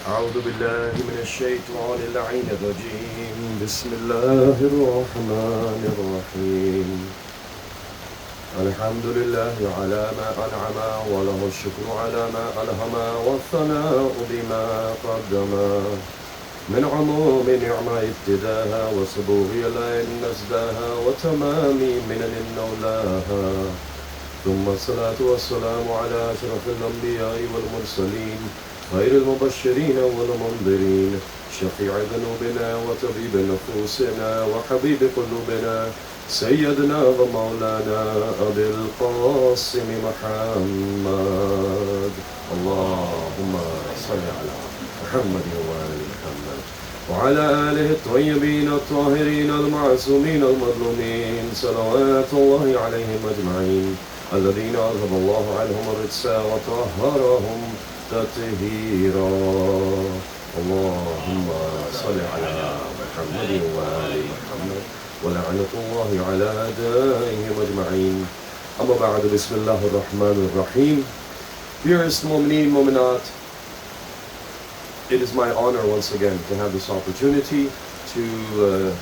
أعوذ بالله من الشيطان اللعين الرجيم بسم الله الرحمن الرحيم الحمد لله على ما أنعم وله الشكر على ما ألهم والثناء بما قدم من عموم نعمة ابتداها وصبوغ لين نزداها وتمام منن نولاها ثم الصلاة والسلام على أشرف الأنبياء والمرسلين خير المبشرين والمنذرين شفيع ذنوبنا وطبيب نفوسنا وحبيب قلوبنا سيدنا ومولانا أبي القاسم محمد اللهم صل على محمد وآل محمد وعلى آله الطيبين الطاهرين المعصومين المظلومين صلوات الله عليهم أجمعين الذين أذهب الله عنهم الرجس وطهرهم تطهيرا اللهم صل على محمد وآل محمد ولعنة الله على أعدائهم أجمعين أما بعد بسم الله الرحمن الرحيم. Dearest mu'mineen, mu'minat, it is my honor once again to have this opportunity to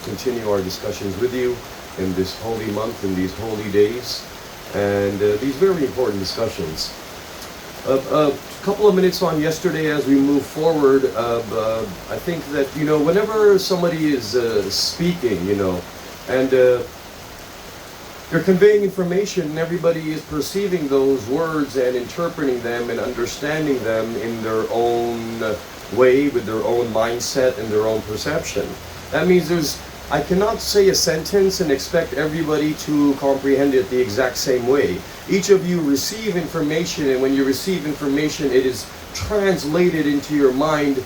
continue our discussions with you in this holy month, in these holy days, and these very important discussions. A couple of minutes on yesterday as we move forward, I think that, whenever somebody is speaking, and they're conveying information and everybody is perceiving those words and interpreting them and understanding them in their own way, with their own mindset and their own perception. That means I cannot say a sentence and expect everybody to comprehend it the exact same way. Each of you receive information, and when you receive information, it is translated into your mind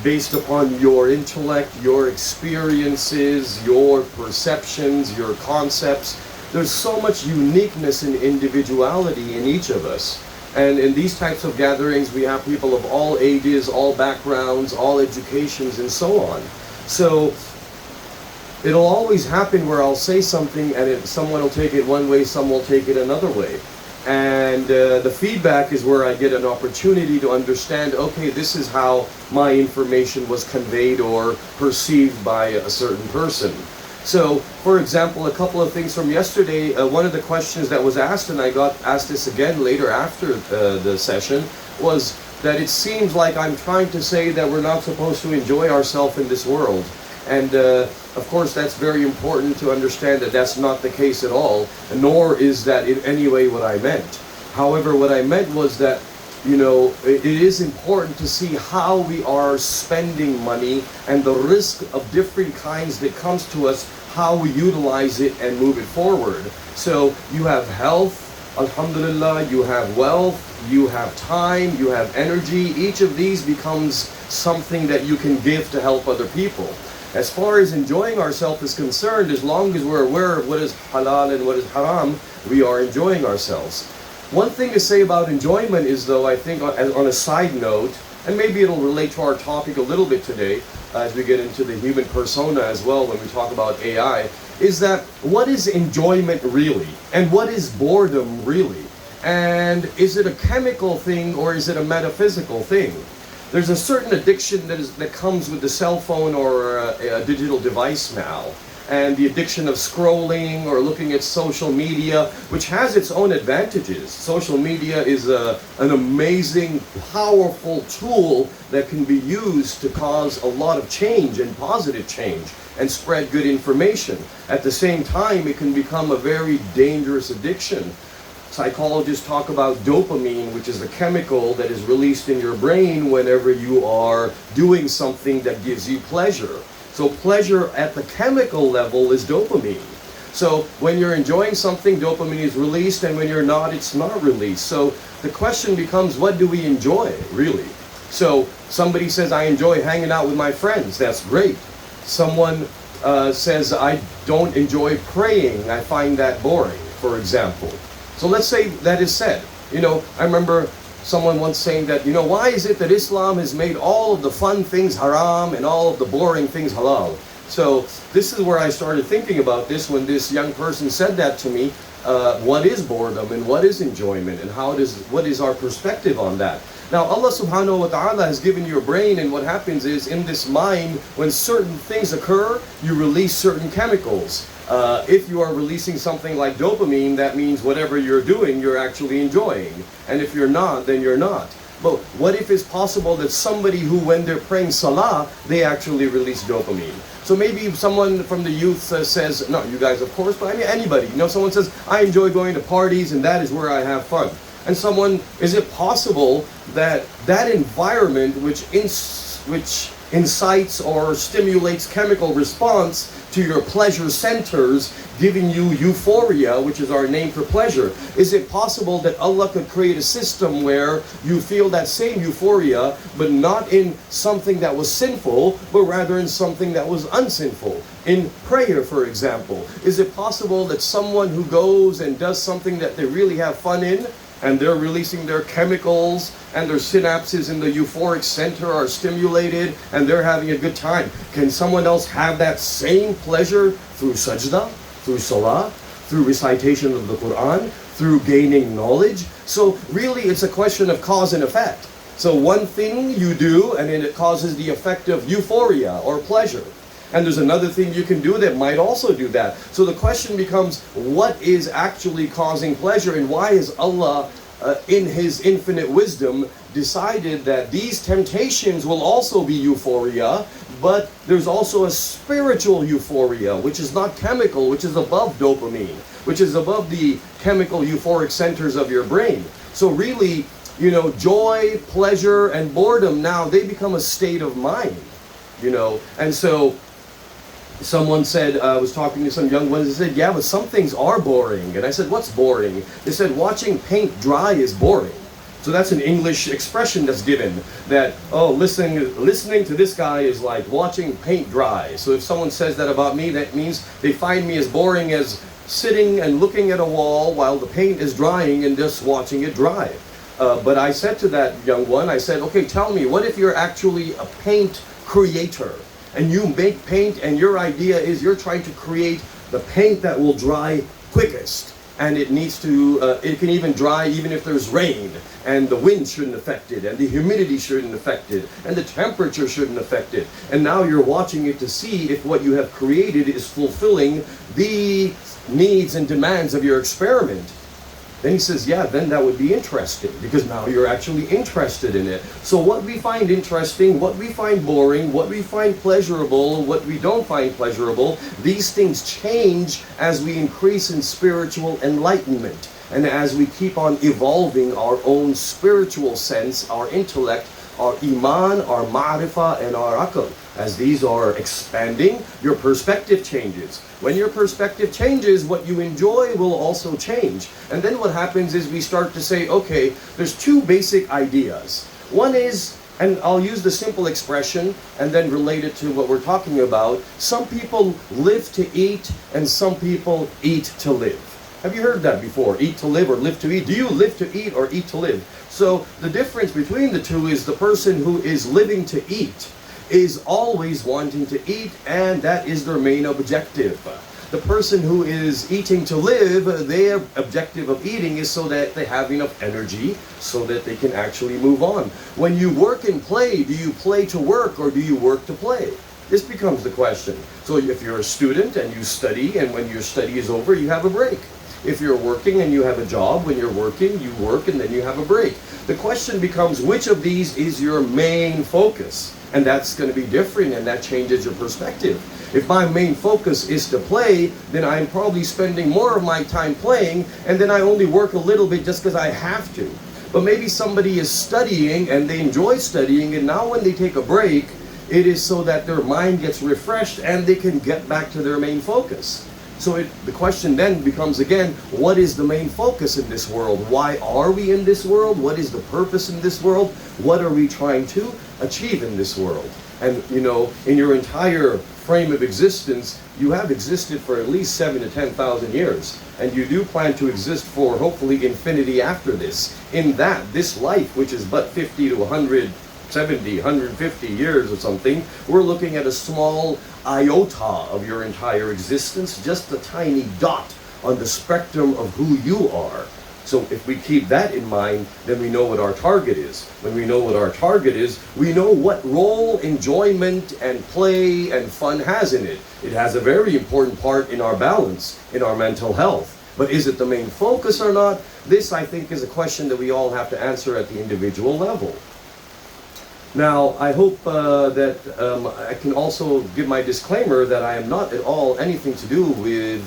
based upon your intellect, your experiences, your perceptions, your concepts. There's so much uniqueness and individuality in each of us. And in these types of gatherings, we have people of all ages, all backgrounds, all educations, and so on. So it'll always happen where I'll say something and someone will take it one way, some will take it another way. And the feedback is where I get an opportunity to understand, okay, this is how my information was conveyed or perceived by a certain person. So, for example, a couple of things from yesterday, one of the questions that was asked, and I got asked this again later after the session, was that it seems like I'm trying to say that we're not supposed to enjoy ourselves in this world. And of course, that's very important to understand that that's not the case at all, nor is that in any way what I meant. However, what I meant was that, it is important to see how we are spending money and the risk of different kinds that comes to us, how we utilize it and move it forward. So you have health, alhamdulillah, you have wealth, you have time, you have energy. Each of these becomes something that you can give to help other people. As far as enjoying ourselves is concerned, as long as we're aware of what is halal and what is haram, we are enjoying ourselves. One thing to say about enjoyment is, though, I think on a side note, and maybe it'll relate to our topic a little bit today, as we get into the human persona as well when we talk about AI, is that what is enjoyment really? And what is boredom really? And is it a chemical thing or is it a metaphysical thing? There's a certain addiction that comes with the cell phone or a digital device now, and the addiction of scrolling or looking at social media, which has its own advantages. Social media is an amazing, powerful tool that can be used to cause a lot of change and positive change and spread good information. At the same time, it can become a very dangerous addiction. Psychologists talk about dopamine, which is the chemical that is released in your brain whenever you are doing something that gives you pleasure. So pleasure at the chemical level is dopamine. So when you're enjoying something, dopamine is released, and when you're not, it's not released. So the question becomes, what do we enjoy, really? So somebody says, I enjoy hanging out with my friends. That's great. Someone says, I don't enjoy praying. I find that boring, for example. So let's say that is said. I remember someone once saying that, why is it that Islam has made all of the fun things haram and all of the boring things halal? So this is where I started thinking about this when this young person said that to me. What is boredom and what is enjoyment, and what is our perspective on that? Now Allah subhanahu wa ta'ala has given you a brain, and what happens is in this mind, when certain things occur, you release certain chemicals. If you are releasing something like dopamine, that means whatever you're doing, you're actually enjoying. And if you're not, then you're not. But what if it's possible that somebody who, when they're praying salah, they actually release dopamine? So maybe someone from the youth says, not you guys of course, but I mean anybody, someone says, I enjoy going to parties and that is where I have fun. And someone, is it possible that that environment which incites or stimulates chemical response to your pleasure centers, giving you euphoria, which is our name for pleasure, is it possible that Allah could create a system where you feel that same euphoria, but not in something that was sinful, but rather in something that was unsinful? In prayer, for example, is it possible that someone who goes and does something that they really have fun in, and they're releasing their chemicals and their synapses in the euphoric center are stimulated and they're having a good time, can someone else have that same pleasure through sajda, through salah, through recitation of the Quran, through gaining knowledge? So really it's a question of cause and effect. So one thing you do and then it causes the effect of euphoria or pleasure. And there's another thing you can do that might also do that. So the question becomes, what is actually causing pleasure, and why is Allah, in His infinite wisdom, decided that these temptations will also be euphoria, but there's also a spiritual euphoria, which is not chemical, which is above dopamine, which is above the chemical euphoric centers of your brain. So really, joy, pleasure, and boredom now, they become a state of mind, and so someone said, I was talking to some young ones, they said, yeah, but some things are boring. And I said, what's boring? They said, watching paint dry is boring. So that's an English expression that's given, that, listening to this guy is like watching paint dry. So if someone says that about me, that means they find me as boring as sitting and looking at a wall while the paint is drying and just watching it dry. But I said to that young one, I said, okay, tell me, what if you're actually a paint creator? And you make paint, and your idea is you're trying to create the paint that will dry quickest. And it needs to, it can even dry even if there's rain, and the wind shouldn't affect it, and the humidity shouldn't affect it, and the temperature shouldn't affect it. And now you're watching it to see if what you have created is fulfilling the needs and demands of your experiment. Then he says, yeah, then that would be interesting, because now you're actually interested in it. So what we find interesting, what we find boring, what we find pleasurable, what we don't find pleasurable, these things change as we increase in spiritual enlightenment. And as we keep on evolving our own spiritual sense, our intellect, our iman, our ma'rifah, and our aql. As these are expanding, your perspective changes. When your perspective changes, what you enjoy will also change. And then what happens is we start to say, okay, there's two basic ideas. One is, and I'll use the simple expression and then relate it to what we're talking about, some people live to eat and some people eat to live. Have you heard that before? Eat to live or live to eat? Do you live to eat or eat to live? So the difference between the two is the person who is living to eat is always wanting to eat, and that is their main objective. The person who is eating to live, their objective of eating is so that they have enough energy so that they can actually move on. When you work and play, do you play to work or do you work to play? This becomes the question. So if you're a student and you study, and when your study is over, you have a break. If you're working and you have a job, when you're working, you work and then you have a break. The question becomes, which of these is your main focus? And that's going to be different, and that changes your perspective. If my main focus is to play, then I'm probably spending more of my time playing, and then I only work a little bit just because I have to. But maybe somebody is studying and they enjoy studying, and now when they take a break, it is so that their mind gets refreshed and they can get back to their main focus. So the question then becomes again, what is the main focus in this world? Why are we in this world? What is the purpose in this world? What are we trying to achieve in this world? And in your entire frame of existence, you have existed for at least 7,000 to 10,000 years. And you do plan to exist for hopefully infinity after this. In that, this life, which is but 50 to 170, 150 years or something, we're looking at a small iota of your entire existence, just a tiny dot on the spectrum of who you are. So if we keep that in mind, then we know what our target is. When we know what our target is, we know what role enjoyment and play and fun has in it. It has a very important part in our balance, in our mental health. But is it the main focus or not? This, I think, is a question that we all have to answer at the individual level. Now, I hope that I can also give my disclaimer that I am not at all anything to do with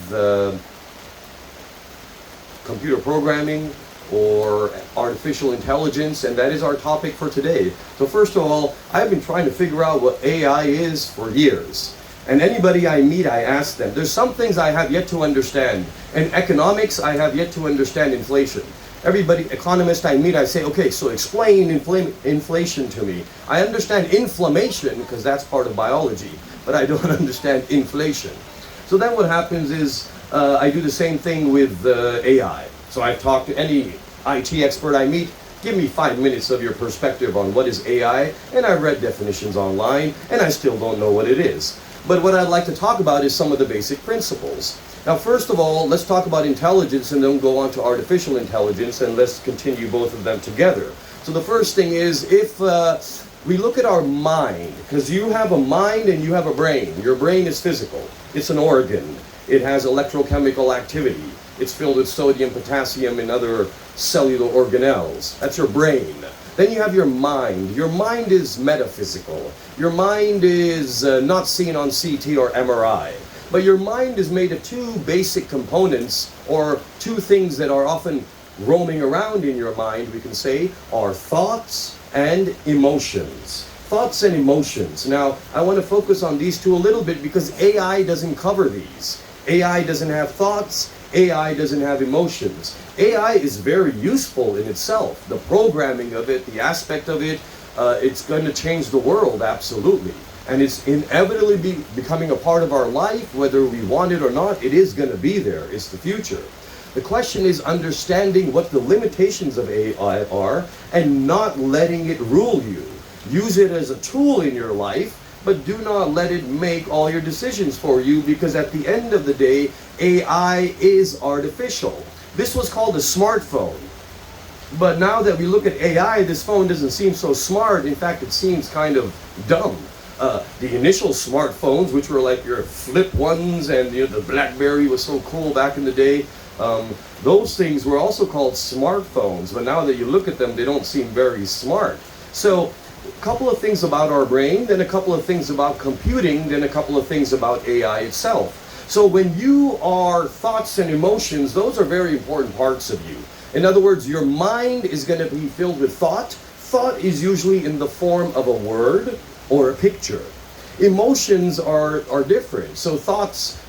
computer programming or artificial intelligence, and that is our topic for today. So first of all, I've been trying to figure out what AI is for years. And anybody I meet, I ask them. There's some things I have yet to understand. In economics, I have yet to understand inflation. Everybody, economist I meet, I say, okay, so explain inflation to me. I understand inflammation, because that's part of biology, but I don't understand inflation. So then what happens is, I do the same thing with AI. So I've talked to any IT expert I meet, give me 5 minutes of your perspective on what is AI, and I've read definitions online, and I still don't know what it is. But what I'd like to talk about is some of the basic principles. Now, first of all, let's talk about intelligence and then go on to artificial intelligence, and let's continue both of them together. So the first thing is, if we look at our mind, because you have a mind and you have a brain. Your brain is physical. It's an organ. It has electrochemical activity. It's filled with sodium, potassium, and other cellular organelles. That's your brain. Then you have your mind. Your mind is metaphysical. Your mind is not seen on CT or MRI. But your mind is made of two basic components, or two things that are often roaming around in your mind, we can say, are thoughts and emotions. Thoughts and emotions. Now, I want to focus on these two a little bit because AI doesn't cover these. AI doesn't have thoughts. AI doesn't have emotions. AI is very useful in itself. The programming of it, the aspect of it, it's going to change the world, absolutely. And it's inevitably becoming a part of our life, whether we want it or not. It is going to be there. It's the future. The question is understanding what the limitations of AI are and not letting it rule you. Use it as a tool in your life, but do not let it make all your decisions for you, because at the end of the day, AI is artificial. This was called a smartphone. But now that we look at AI, this phone doesn't seem so smart. In fact, it seems kind of dumb. The initial smartphones, which were like your flip ones, and the BlackBerry was so cool back in the day, those things were also called smartphones. But now that you look at them, they don't seem very smart. So a couple of things about our brain, then a couple of things about computing, then a couple of things about AI itself. So when you are thoughts and emotions, those are very important parts of you. In other words, your mind is going to be filled with thought. Thought is usually in the form of a word or a picture. Emotions are different. So thoughts,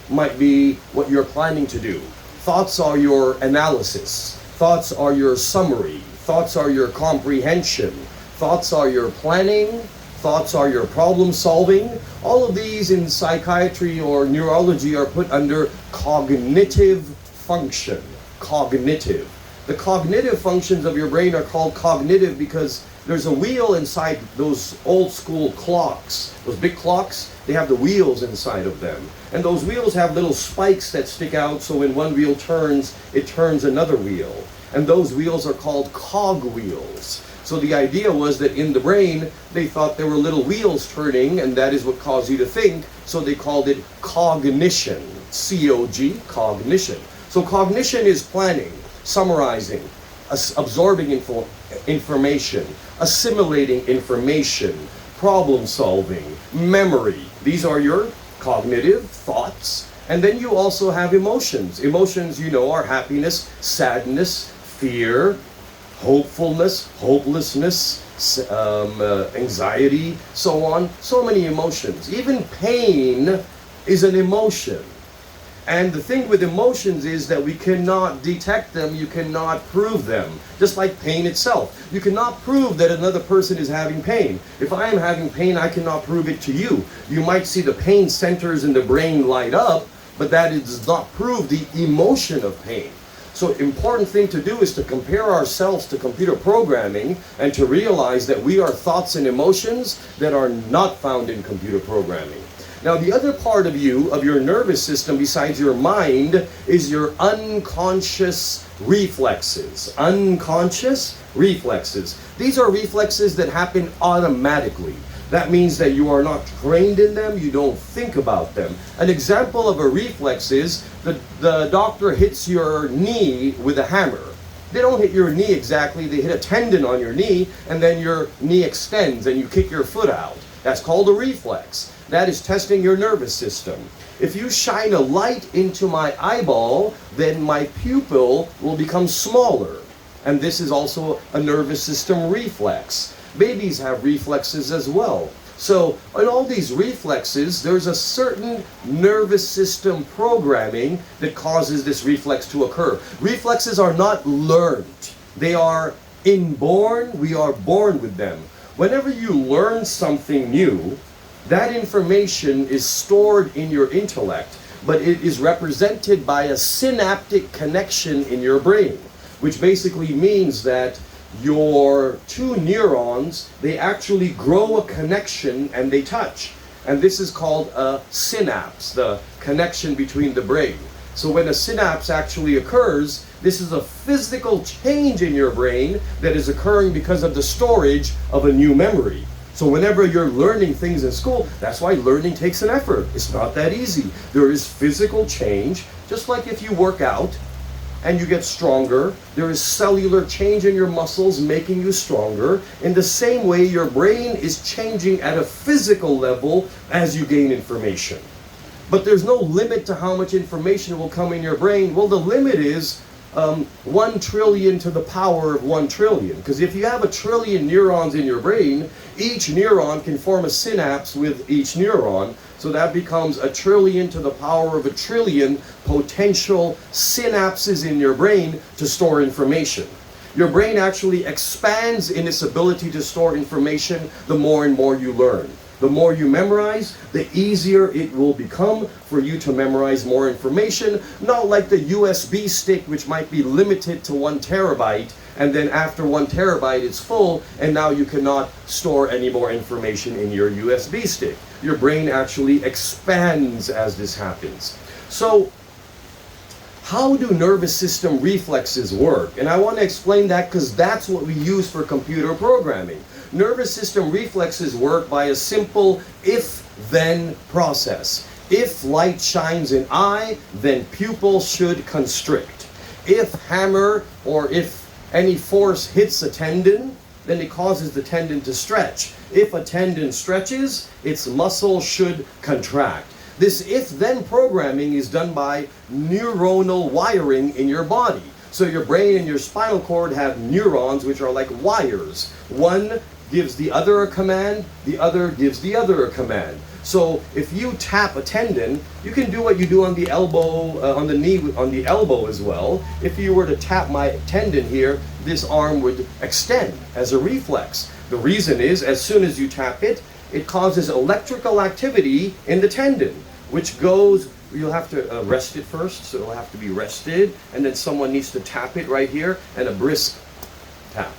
might be what you're planning to do. Thoughts are your analysis. Thoughts are your summary. Thoughts are your comprehension. Thoughts are your planning. Thoughts are your problem solving. All of these in psychiatry or neurology are put under cognitive function. Cognitive. The cognitive functions of your brain are called cognitive because there's a wheel inside those old school clocks. Those big clocks, they have the wheels inside of them. And those wheels have little spikes that stick out, so when one wheel turns, it turns another wheel. And those wheels are called cog wheels. So the idea was that in the brain, they thought there were little wheels turning, and that is what caused you to think, so they called it cognition. C-O-G, cognition. So cognition is planning, summarizing, absorbing information, assimilating information, problem solving, memory. These are your cognitive thoughts. And then you also have emotions. Emotions, are happiness, sadness, fear, hopefulness, hopelessness, anxiety, so on. So many emotions. Even pain is an emotion. And the thing with emotions is that we cannot detect them, you cannot prove them. Just like pain itself. You cannot prove that another person is having pain. If I am having pain, I cannot prove it to you. You might see the pain centers in the brain light up, but that does not prove the emotion of pain. So important thing to do is to compare ourselves to computer programming and to realize that we are thoughts and emotions that are not found in computer programming. Now, the other part of you, of your nervous system, besides your mind, is your unconscious reflexes. Unconscious reflexes. These are reflexes that happen automatically. That means that you are not trained in them, you don't think about them. An example of a reflex is the doctor hits your knee with a hammer. They don't hit your knee exactly, they hit a tendon on your knee, and then your knee extends and you kick your foot out. That's called a reflex. That is testing your nervous system. If you shine a light into my eyeball, then my pupil will become smaller. And this is also a nervous system reflex. Babies have reflexes as well. So in all these reflexes, there's a certain nervous system programming that causes this reflex to occur. Reflexes are not learned. They are inborn. We are born with them. Whenever you learn something new, that information is stored in your intellect, but it is represented by a synaptic connection in your brain, which basically means that your two neurons, they actually grow a connection and they touch. And this is called a synapse, the connection between the brain. So when a synapse actually occurs, this is a physical change in your brain that is occurring because of the storage of a new memory. So whenever you're learning things in school, that's why learning takes an effort. It's not that easy. There is physical change, just like if you work out and you get stronger, there is cellular change in your muscles making you stronger. In the same way, your brain is changing at a physical level as you gain information. But there's no limit to how much information will come in your brain. Well, the limit is 1 trillion to the power of 1 trillion. Because if you have 1 trillion neurons in your brain, each neuron can form a synapse with each neuron. So that becomes 1 trillion to the power of 1 trillion potential synapses in your brain to store information. Your brain actually expands in its ability to store information the more and more you learn. The more you memorize, the easier it will become for you to memorize more information. Not like the USB stick, which might be limited to 1 terabyte, and then after 1 terabyte it's full, and now you cannot store any more information in your USB stick. Your brain actually expands as this happens. So, how do nervous system reflexes work? And I want to explain that because that's what we use for computer programming. Nervous system reflexes work by a simple if-then process. If light shines in eye, then pupil should constrict. If hammer or if any force hits a tendon, then it causes the tendon to stretch. If a tendon stretches, its muscle should contract. This if-then programming is done by neuronal wiring in your body. So your brain and your spinal cord have neurons which are like wires. One gives the other a command, the other gives the other a command. So if you tap a tendon, you can do what you do on the elbow, on the knee, on the elbow as well. If you were to tap my tendon here, this arm would extend as a reflex. The reason is, as soon as you tap it, it causes electrical activity in the tendon, which goes, you'll have to rest it first, so it'll have to be rested, and then someone needs to tap it right here, and a brisk tap,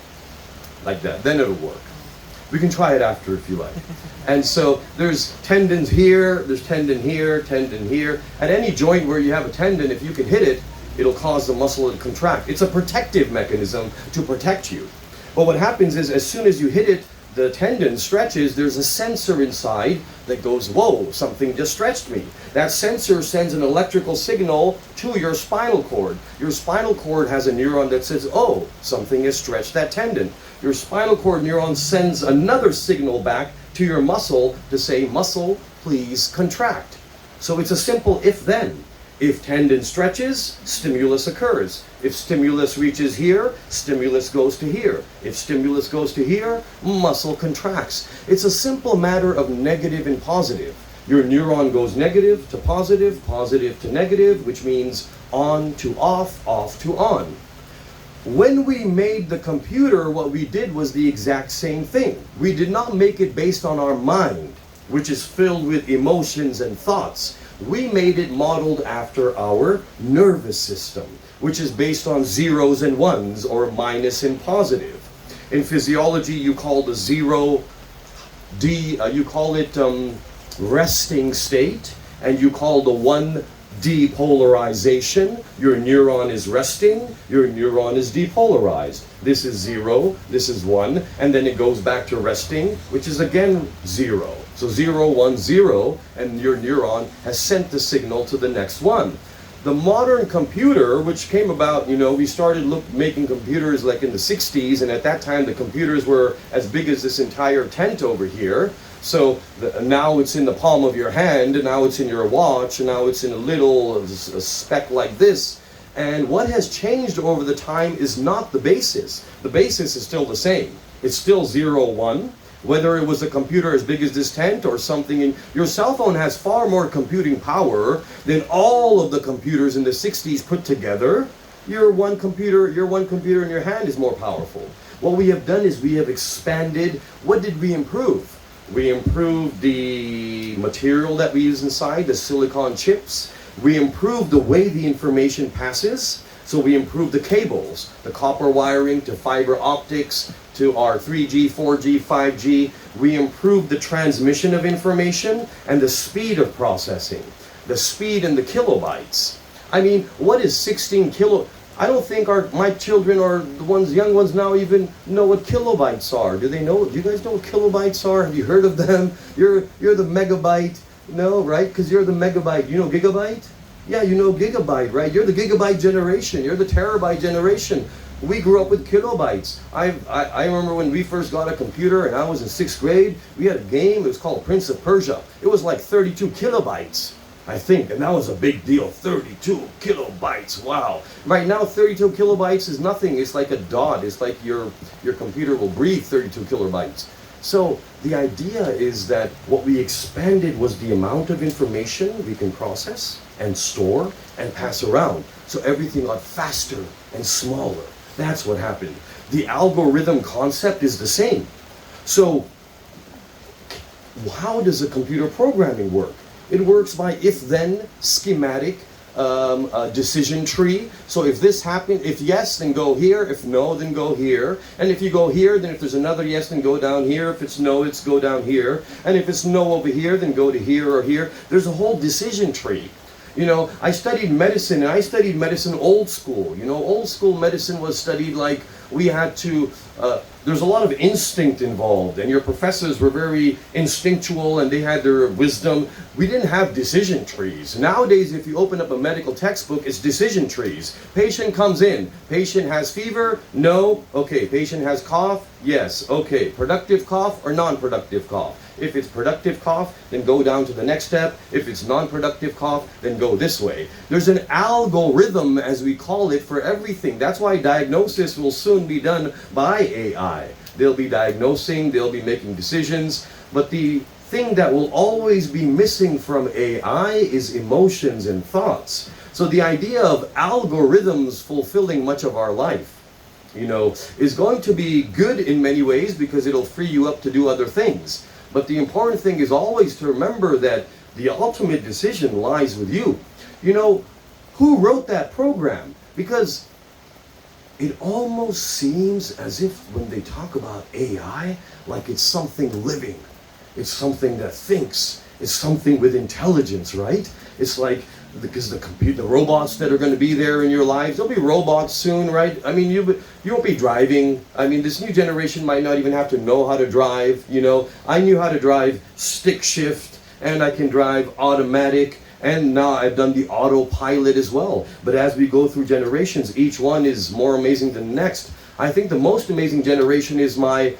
like that, then it'll work. We can try it after if you like. And so there's tendons here, there's tendon here, tendon here. At any joint where you have a tendon, if you can hit it, it'll cause the muscle to contract. It's a protective mechanism to protect you. But what happens is, as soon as you hit it, the tendon stretches, there's a sensor inside that goes, whoa, something just stretched me. That sensor sends an electrical signal to your spinal cord. Your spinal cord has a neuron that says, oh, something has stretched that tendon. Your spinal cord neuron sends another signal back to your muscle to say, muscle, please contract. So it's a simple if-then. If tendon stretches, stimulus occurs. If stimulus reaches here, stimulus goes to here. If stimulus goes to here, muscle contracts. It's a simple matter of negative and positive. Your neuron goes negative to positive, positive to negative, which means on to off, off to on. When we made the computer, what we did was the exact same thing. We did not make it based on our mind, which is filled with emotions and thoughts. We made it modeled after our nervous system, which is based on zeros and ones, or minus and positive. In physiology, you call the zero you call it resting state, and you call the one depolarization. Your neuron is resting, your neuron is depolarized. This is 0, this is 1, and then it goes back to resting, which is again 0. So 0, 1, 0, and your neuron has sent the signal to the next one. The modern computer, which came about, we started making computers like in the 60s, and at that time the computers were as big as this entire tent over here. So now it's in the palm of your hand, and now it's in your watch, and now it's in a speck like this. And what has changed over the time is not the basis. The basis is still the same. It's still 0, 1. Whether it was a computer as big as this tent or something, your cell phone has far more computing power than all of the computers in the 60s put together. Your one computer in your hand is more powerful. What we have done is we have expanded. What did we improve? We improved the material that we use inside, the silicon chips. We improved the way the information passes. So we improved the cables, the copper wiring to fiber optics, to our 3G, 4G, 5G. We improved the transmission of information and the speed of processing, the speed and the kilobytes. I mean, what is 16 kilo? I don't think my children or the young ones now even know what kilobytes are. Do they know? Do you guys know what kilobytes are? Have you heard of them? You're the megabyte. No, right? Because you're the megabyte. You know gigabyte? Yeah, you know gigabyte, right? You're the gigabyte generation. You're the terabyte generation. We grew up with kilobytes. I remember when we first got a computer and I was in 6th grade, we had a game, it was called Prince of Persia. It was like 32 kilobytes, I think, and that was a big deal. 32 kilobytes, wow. Right now, 32 kilobytes is nothing. It's like a dot. It's like your computer will breathe 32 kilobytes. So the idea is that what we expanded was the amount of information we can process and store and pass around. So everything got faster and smaller. That's what happened. The algorithm concept is the same. So how does a computer programming work? It works by if-then schematic decision tree. So if this happened, if yes, then go here. If no, then go here. And if you go here, then if there's another yes, then go down here. If it's no, it's go down here. And if it's no over here, then go to here or here. There's a whole decision tree. I studied medicine, and I studied medicine old school. Old school medicine was studied like we had to, there's a lot of instinct involved, and your professors were very instinctual, and they had their wisdom. We didn't have decision trees. Nowadays, if you open up a medical textbook, it's decision trees. Patient comes in. Patient has fever? No. Okay. Patient has cough? Yes. Okay. Productive cough or non-productive cough? If it's productive cough, then go down to the next step. If it's non-productive cough, then go this way. There's an algorithm, as we call it, for everything. That's why diagnosis will soon be done by AI. They'll be diagnosing, they'll be making decisions, but the thing that will always be missing from AI is emotions and thoughts. So the idea of algorithms fulfilling much of our life, is going to be good in many ways because it'll free you up to do other things. But the important thing is always to remember that the ultimate decision lies with you. Who wrote that program? Because it almost seems as if when they talk about AI, like it's something living. It's something that thinks. It's something with intelligence, right? It's like, because the robots that are going to be there in your lives, there'll be robots soon, right? I mean, you won't be driving. I mean, this new generation might not even have to know how to drive, I knew how to drive stick shift, and I can drive automatic, and now I've done the autopilot as well. But as we go through generations, each one is more amazing than the next. I think the most amazing generation is my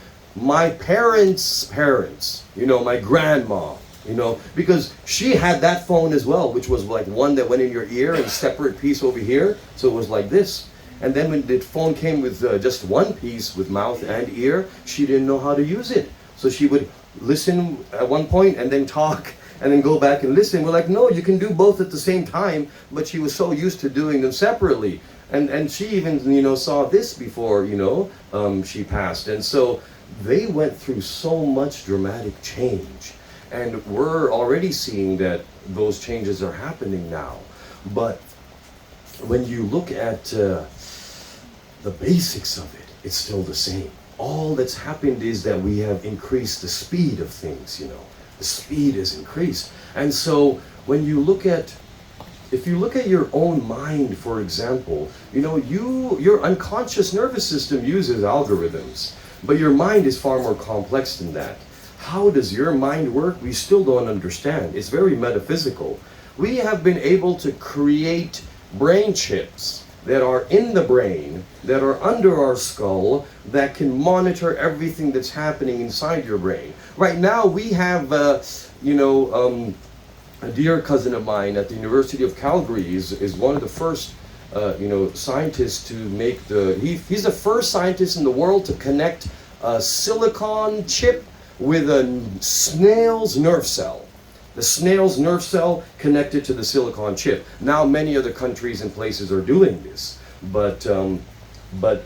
parents' parents, my grandma. Because she had that phone as well, which was like one that went in your ear and a separate piece over here. So it was like this. And then when the phone came with just one piece with mouth and ear, she didn't know how to use it. So she would listen at one point and then talk and then go back and listen. We're like, no, you can do both at the same time. But she was so used to doing them separately. And she even, saw this before, she passed. And so they went through so much dramatic change. And we're already seeing that those changes are happening now. But when you look at the basics of it, it's still the same. All that's happened is that we have increased the speed of things, The speed is increased. And so when you look at, if you look at your own mind, for example, you know, your unconscious nervous system uses algorithms, but your mind is far more complex than that. How does your mind work? We still don't understand. It's very metaphysical. We have been able to create brain chips that are in the brain, that are under our skull, that can monitor everything that's happening inside your brain. Right now we have, a dear cousin of mine at the University of Calgary is one of the first scientists to make he's the first scientist in the world to connect a silicon chip with a snail's nerve cell. The snail's nerve cell connected to the silicon chip. Now many other countries and places are doing this, but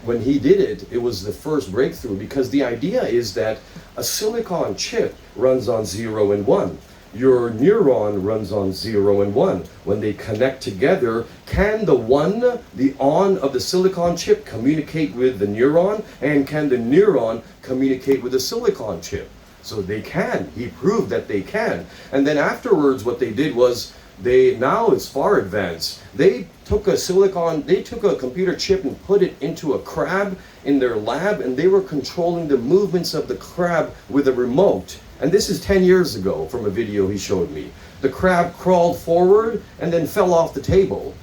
when he did it, it was the first breakthrough, because the idea is that a silicon chip runs on 0 and 1. Your neuron runs on 0 and 1. When they connect together, can the on of the silicon chip communicate with the neuron? And can the neuron communicate with the silicon chip? So they can. He proved that they can. And then afterwards, what they did was, now it's far advanced. They took a computer chip and put it into a crab in their lab, and they were controlling the movements of the crab with a remote. And this is 10 years ago from a video he showed me. The crab crawled forward and then fell off the table.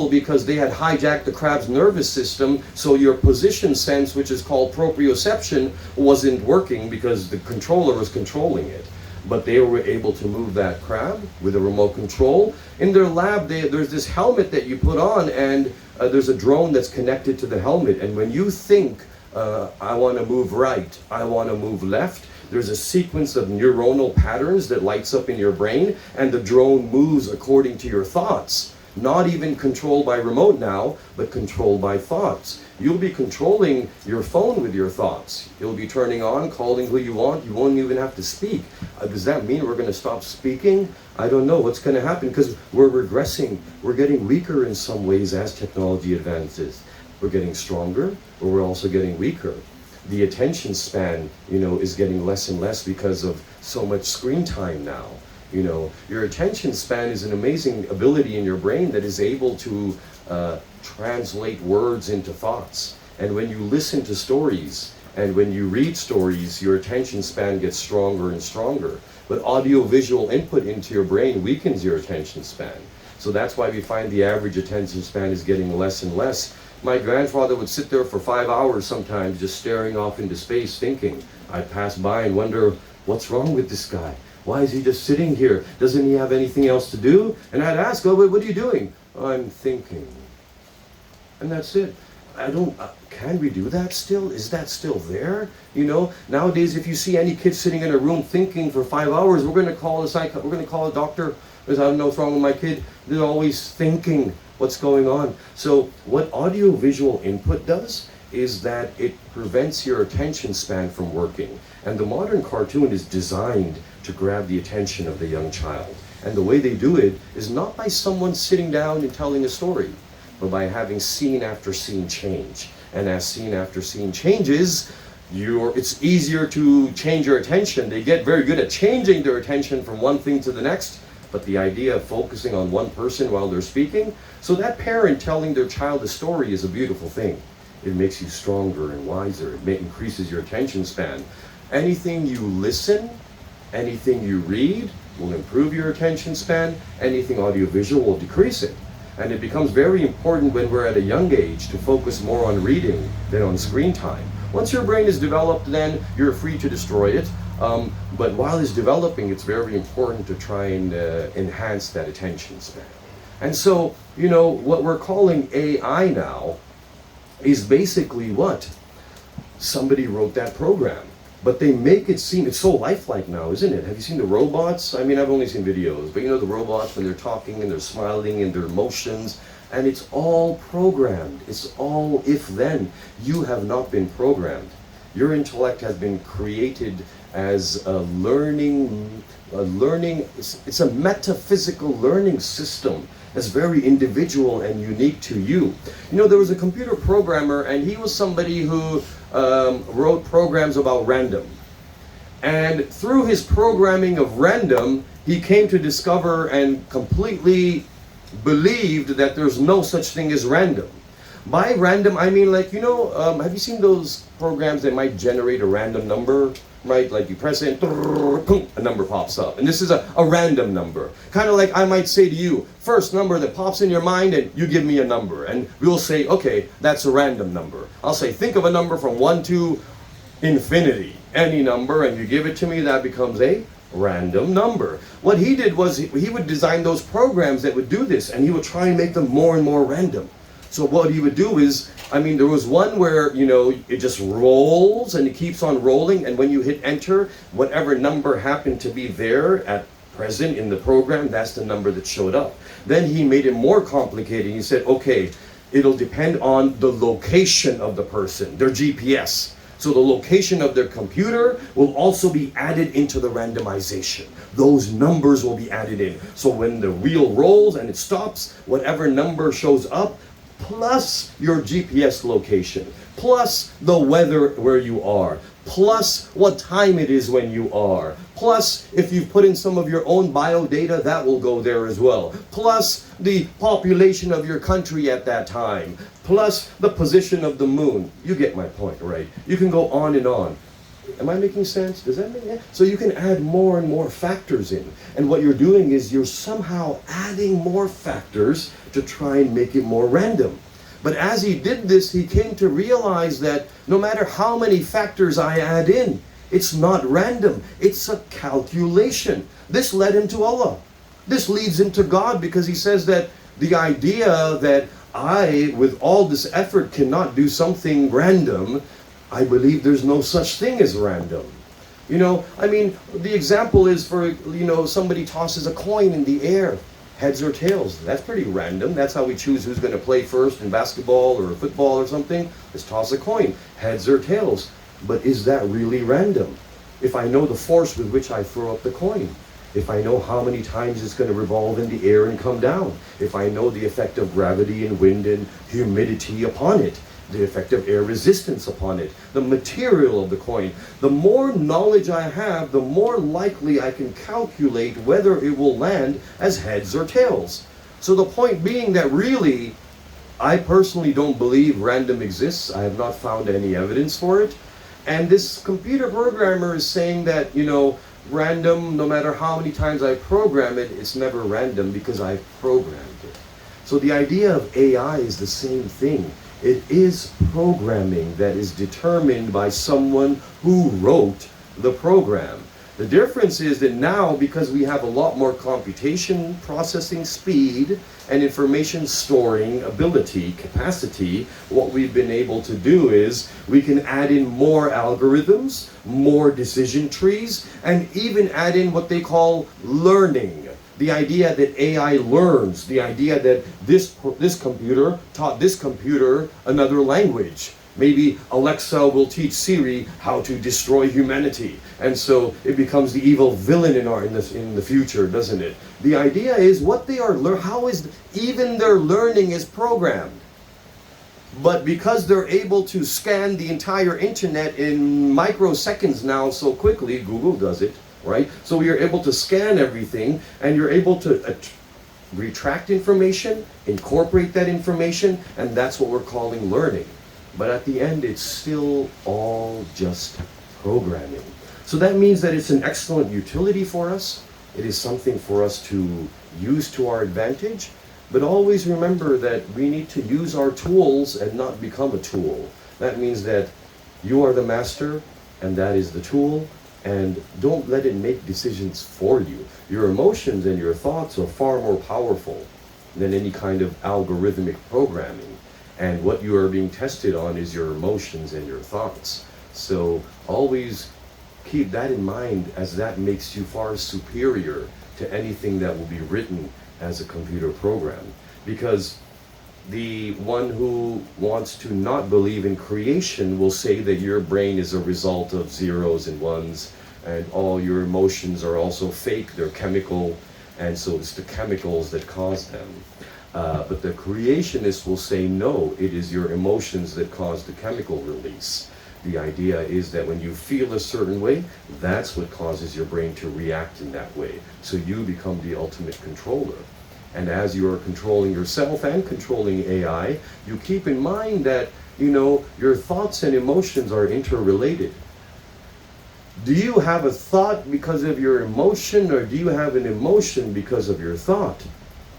Because they had hijacked the crab's nervous system, so your position sense, which is called proprioception, wasn't working because the controller was controlling it. But they were able to move that crab with a remote control. In their lab, there's this helmet that you put on, and there's a drone that's connected to the helmet. And when you think, I want to move right, I want to move left, there's a sequence of neuronal patterns that lights up in your brain, and the drone moves according to your thoughts. Not even controlled by remote now, but controlled by thoughts. You'll be controlling your phone with your thoughts. You'll be turning on, calling who you want. You won't even have to speak. Does that mean we're going to stop speaking? I don't know what's going to happen, because we're regressing. We're getting weaker in some ways as technology advances. We're getting stronger, but we're also getting weaker. The attention span, is getting less and less because of so much screen time now. Your attention span is an amazing ability in your brain that is able to translate words into thoughts. And when you listen to stories and when you read stories, your attention span gets stronger and stronger. But audio-visual input into your brain weakens your attention span. So that's why we find the average attention span is getting less and less. My grandfather would sit there for 5 hours sometimes just staring off into space thinking. I'd pass by and wonder, what's wrong with this guy? Why is he just sitting here? Doesn't he have anything else to do? And I'd ask, oh, what are you doing? I'm thinking. And that's it. Can we do that still? Is that still there? Nowadays, if you see any kid sitting in a room thinking for 5 hours, we're going to call a doctor, because I don't know what's wrong with my kid. They're always thinking what's going on. So what audio-visual input does is that it prevents your attention span from working. And the modern cartoon is designed to grab the attention of the young child. And the way they do it is not by someone sitting down and telling a story, but by having scene after scene change. And as scene after scene changes, it's easier to change your attention. They get very good at changing their attention from one thing to the next, but the idea of focusing on one person while they're speaking, so that parent telling their child a story is a beautiful thing. It makes you stronger and wiser. It increases your attention span. Anything you listen, anything you read will improve your attention span. Anything audiovisual will decrease it. And it becomes very important when we're at a young age to focus more on reading than on screen time. Once your brain is developed, then you're free to destroy it. But while it's developing, it's very important to try and enhance that attention span. And so, what we're calling AI now is basically what? Somebody wrote that program. But they make it seem, it's so lifelike now, isn't it? Have you seen the robots? I mean, I've only seen videos, but the robots when they're talking and they're smiling and their emotions, and it's all programmed. It's all if-then. You have not been programmed. Your intellect has been created as a it's a metaphysical learning system that's very individual and unique to you. There was a computer programmer, and he was somebody who wrote programs about random. And through his programming of random, he came to discover and completely believed that there's no such thing as random. By random, I mean, like, have you seen those programs that might generate a random number, right? Like you press it, a number pops up. And this is a random number. Kind of like I might say to you, first number that pops in your mind, and you give me a number. And we'll say, okay, that's a random number. I'll say, think of a number from 1 to infinity. Any number, and you give it to me, that becomes a random number. What he did was he would design those programs that would do this, and he would try and make them more and more random. So what he would do is, there was one where, it just rolls and it keeps on rolling, and when you hit enter, whatever number happened to be there at present in the program, that's the number that showed up. Then he made it more complicated. He said, okay, it'll depend on the location of the person, their GPS. So the location of their computer will also be added into the randomization. Those numbers will be added in. So when the wheel rolls and it stops, whatever number shows up, plus your GPS location, plus the weather where you are, plus what time it is when you are, plus if you've put in some of your own bio data, that will go there as well, plus the population of your country at that time, plus the position of the moon. You get my point, right? You can go on and on. Am I making sense? Does that make sense? So you can add more and more factors in. And what you're doing is you're somehow adding more factors to try and make it more random. But as he did this, he came to realize that no matter how many factors I add in, it's not random. It's a calculation. This led him to Allah. This leads him to God, because he says that the idea that I, with all this effort, cannot do something random, I believe there's no such thing as random. The example is for, somebody tosses a coin in the air, heads or tails. That's pretty random. That's how we choose who's going to play first in basketball or football or something. Let's toss a coin, heads or tails. But is that really random? If I know the force with which I throw up the coin, if I know how many times it's going to revolve in the air and come down, if I know the effect of gravity and wind and humidity upon it, the effect of air resistance upon it, the material of the coin. The more knowledge I have, the more likely I can calculate whether it will land as heads or tails. So the point being that really, I personally don't believe random exists. I have not found any evidence for it. And this computer programmer is saying that, random, no matter how many times I program it, it's never random because I've programmed it. So the idea of AI is the same thing. It is programming that is determined by someone who wrote the program. The difference is that now, because we have a lot more computation, processing speed, and information storing ability, capacity, what we've been able to do is we can add in more algorithms, more decision trees, and even add in what they call learning. The idea that AI learns, the idea that this computer taught this computer another language. Maybe Alexa will teach Siri how to destroy humanity, and so it becomes the evil villain in the future, doesn't it? The idea is what they are how is even their learning is programmed. But because they're able to scan the entire internet in microseconds now so quickly, Google does it. Right? So you're able to scan everything, and you're able to retract information, incorporate that information, and that's what we're calling learning. But at the end, it's still all just programming. So that means that it's an excellent utility for us. It is something for us to use to our advantage. But always remember that we need to use our tools and not become a tool. That means that you are the master, and that is the tool. And don't let it make decisions for you. Your emotions and your thoughts are far more powerful than any kind of algorithmic programming. And what you are being tested on is your emotions and your thoughts. So always keep that in mind, as that makes you far superior to anything that will be written as a computer program. Because the one who wants to not believe in creation will say that your brain is a result of zeros and ones, and all your emotions are also fake, they're chemical, and so it's the chemicals that cause them. But the creationist will say, no, it is your emotions that cause the chemical release. The idea is that when you feel a certain way, that's what causes your brain to react in that way. So you become the ultimate controller. And as you are controlling yourself and controlling AI, you keep in mind that, your thoughts and emotions are interrelated. Do you have a thought because of your emotion, or do you have an emotion because of your thought?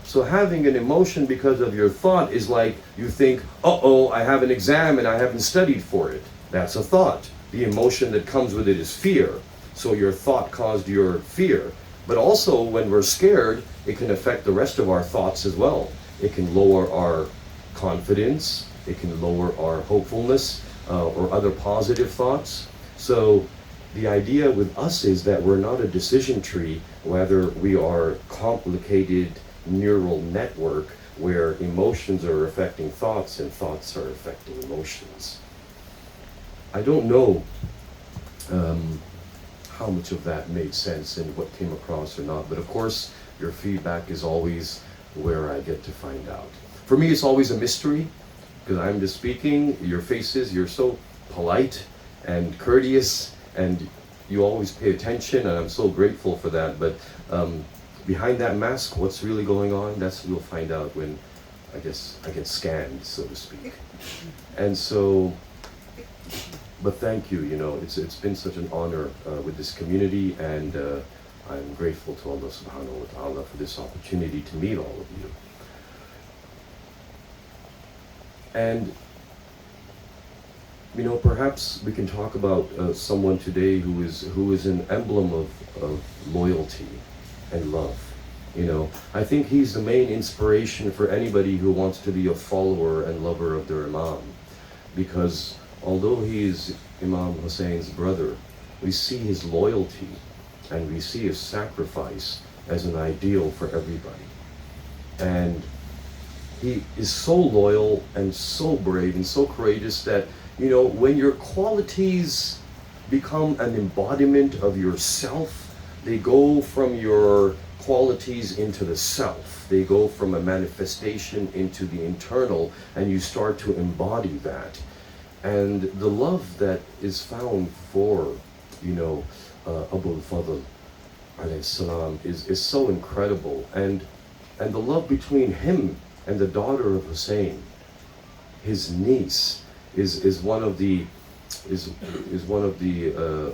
So having an emotion because of your thought is like you think, uh-oh, I have an exam and I haven't studied for it. That's a thought. The emotion that comes with it is fear. So your thought caused your fear. But also when we're scared, it can affect the rest of our thoughts as well. It can lower our confidence, it can lower our hopefulness, or other positive thoughts. So the idea with us is that we're not a decision tree, whether we are complicated neural network where emotions are affecting thoughts and thoughts are affecting emotions. I don't know how much of that made sense and what came across or not, but of course your feedback is always where I get to find out. For me, it's always a mystery because I'm just speaking. Your faces, you're so polite and courteous, and you always pay attention, and I'm so grateful for that. But behind that mask, what's really going on, that's you'll find out when I get scanned, so to speak. And so, but thank you, it's been such an honor with this community, and I'm grateful to Allah subhanahu wa ta'ala for this opportunity to meet all of you. And perhaps we can talk about someone today who is an emblem of loyalty and love. I think he's the main inspiration for anybody who wants to be a follower and lover of their Imam, because although he is Imam Hussein's brother, we see his loyalty and we see his sacrifice as an ideal for everybody. And he is so loyal and so brave and so courageous that, when your qualities become an embodiment of yourself, they go from your qualities into the self. They go from a manifestation into the internal, and you start to embody that. And the love that is found for, Abu al-Fadl alayhi salam is so incredible. And the love between him and the daughter of Hussein, his niece, is one of the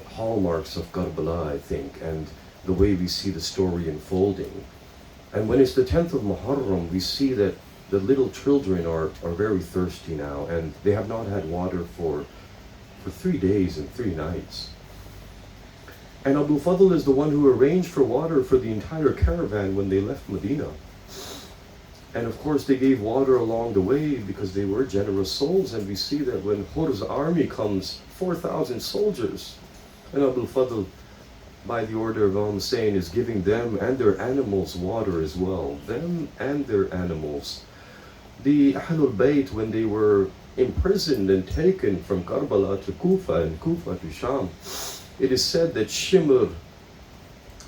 hallmarks of Karbala, I think, and the way we see the story unfolding. And when it's the 10th of Muharram, we see that the little children are very thirsty now, and they have not had water for 3 days and 3 nights. And Abu Fadl is the one who arranged for water for the entire caravan when they left Medina. And of course they gave water along the way because they were generous souls, and we see that when Hur's army comes, 4,000 soldiers, and Abu Fadl, by the order of Imam Hussein, is giving them and their animals water as well. Them and their animals. The Ahlul Bayt, when they were imprisoned and taken from Karbala to Kufa and Kufa to Sham, it is said that Shimr,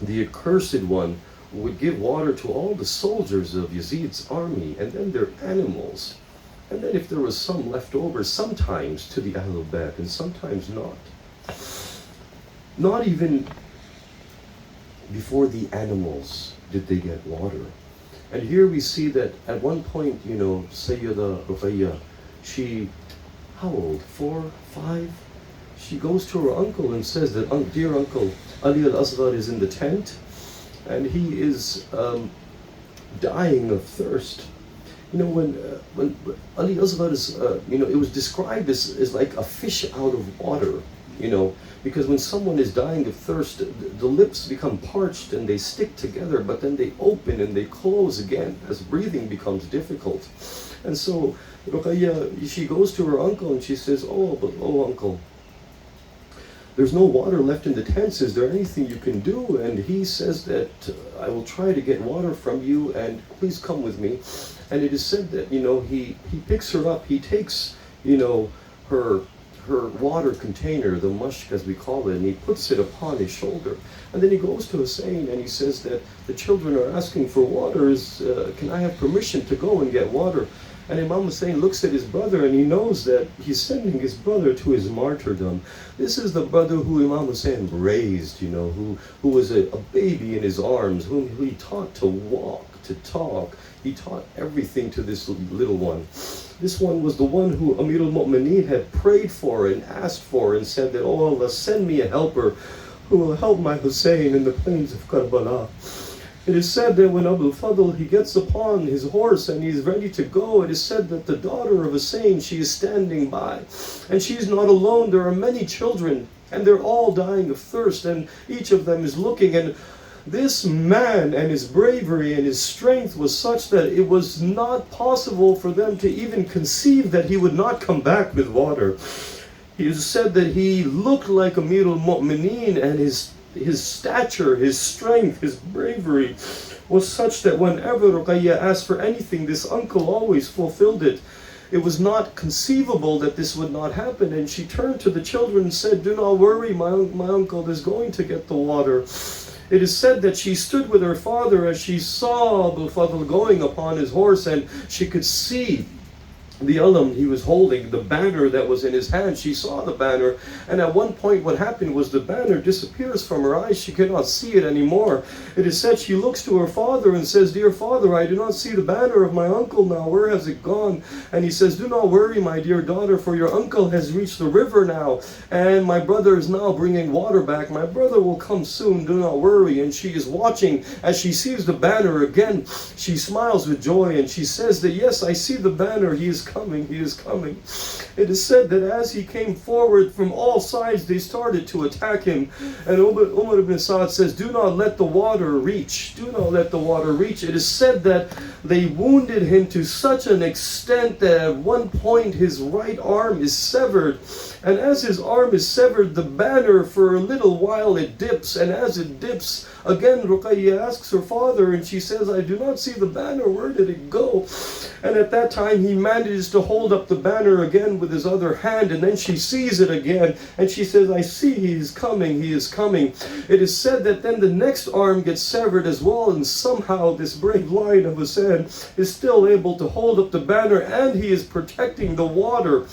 the accursed one, would give water to all the soldiers of Yazid's army and then their animals. And then if there was some left over, sometimes to the Ahlul Bayt and sometimes not. Not even before the animals did they get water. And here we see that at one point, Sayyida Ruqayya, she, how old, 4, 5? She goes to her uncle and says that, dear uncle, Ali al-Asghar is in the tent and he is dying of thirst. When Ali al-Asghar is, it was described as like a fish out of water, because when someone is dying of thirst, the lips become parched and they stick together, but then they open and they close again as breathing becomes difficult. And so Ruqayya, she goes to her uncle and she says, oh uncle, there's no water left in the tents. Is there anything you can do? And he says that I will try to get water from you, and please come with me. And it is said that, he picks her up, he takes, her water container, the mushk as we call it, and he puts it upon his shoulder. And then he goes to Hussein and he says that the children are asking for water. Can I have permission to go and get water? And Imam Hussein looks at his brother and he knows that he's sending his brother to his martyrdom. This is the brother who Imam Hussein raised, who was a baby in his arms, whom he taught to walk, to talk. He taught everything to this little one. This one was the one who Amir al-Mu'mineen had prayed for and asked for and said that, oh Allah, send me a helper who will help my Hussein in the plains of Karbala. It is said that when Abu Fadl, he gets upon his horse and he's ready to go, it is said that the daughter of Hussein, she is standing by. And she's not alone. There are many children and they're all dying of thirst and each of them is looking. And this man and his bravery and his strength was such that it was not possible for them to even conceive that he would not come back with water. It is said that he looked like Amir al-Mu'mineen and his stature, his strength, his bravery was such that whenever Ruqayya asked for anything, this uncle always fulfilled it. It was not conceivable that this would not happen. And she turned to the children and said, do not worry, my uncle is going to get the water. It is said that she stood with her father as she saw Abu Fadl going upon his horse and she could see the alam he was holding, the banner that was in his hand. She saw the banner, and at one point what happened was the banner disappears from her eyes. She cannot see it anymore. It is said she looks to her father and says, dear father, I do not see the banner of my uncle now. Where has it gone? And he says, do not worry, my dear daughter, for your uncle has reached the river now, and my brother is now bringing water back. My brother will come soon, do not worry. And she is watching as she sees the banner again. She smiles with joy and she says that, yes, I see the banner. He is coming, he is coming. It is said that as he came forward from all sides, they started to attack him. And Umar ibn Sa'd says, do not let the water reach. Do not let the water reach. It is said that they wounded him to such an extent that at one point his right arm is severed. And as his arm is severed, the banner for a little while it dips. And as it dips, again Ruqayya asks her father and she says, I do not see the banner. Where did it go? And at that time he manages to hold up the banner again with his other hand, and then she sees it again and she says, I see he is coming, he is coming. It is said that then the next arm gets severed as well, and somehow this brave lion of Hasan is still able to hold up the banner and he is protecting the water.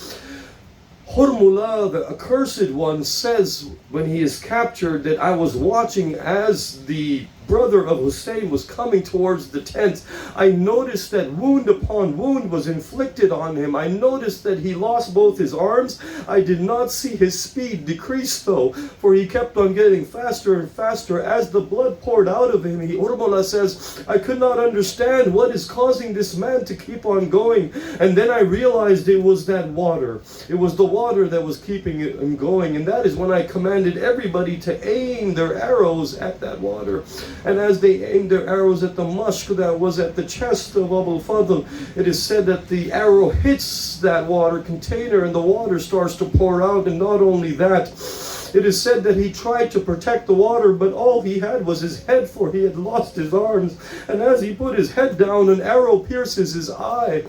Hurmula, the accursed one, says when he is captured that I was watching as the brother of Hussein was coming towards the tent. I noticed that wound upon wound was inflicted on him. I noticed that he lost both his arms. I did not see his speed decrease though, for he kept on getting faster and faster as the blood poured out of him. Urmula says, I could not understand what is causing this man to keep on going. And then I realized it was that water. It was the water that was keeping him going. And that is when I commanded everybody to aim their arrows at that water. And as they aimed their arrows at the mushk that was at the chest of Abu Fadl, it is said that the arrow hits that water container and the water starts to pour out. And not only that, it is said that he tried to protect the water, but all he had was his head, for he had lost his arms. And as he put his head down, an arrow pierces his eye.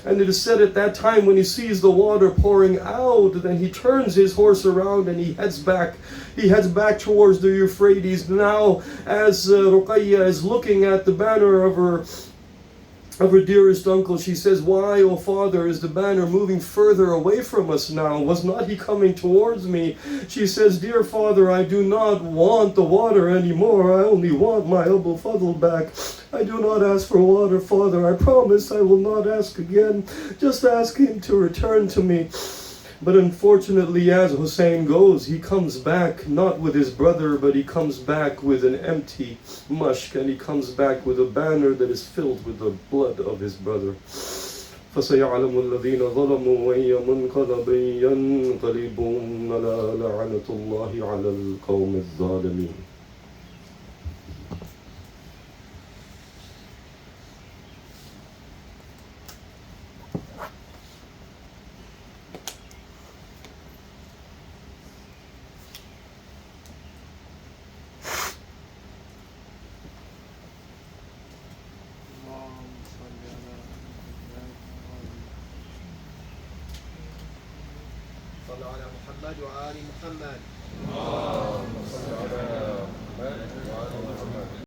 And it is said at that time, when he sees the water pouring out, then he turns his horse around and he heads back. He heads back towards the Euphrates. Now, as Ruqayya is looking at the banner of her dearest uncle, she says, why, O father, is the banner moving further away from us now? Was not he coming towards me? She says, dear father, I do not want the water anymore. I only want my Abu Fadl back. I do not ask for water, father. I promise I will not ask again. Just ask him to return to me. But unfortunately, as Hussein goes, he comes back not with his brother, but he comes back with an empty mushk, and he comes back with a banner that is filled with the blood of his brother. فَسَيَعْلَمُ الَّذِينَ ظَلَمُوا أَيَّ مُنْقَلَبٍ يَنْقَلِبُونَ لَعْنَةُ اللَّهِ عَلَى الْقَوْمِ الظَّالِمِينَ. صلوا على محمد وآل محمد.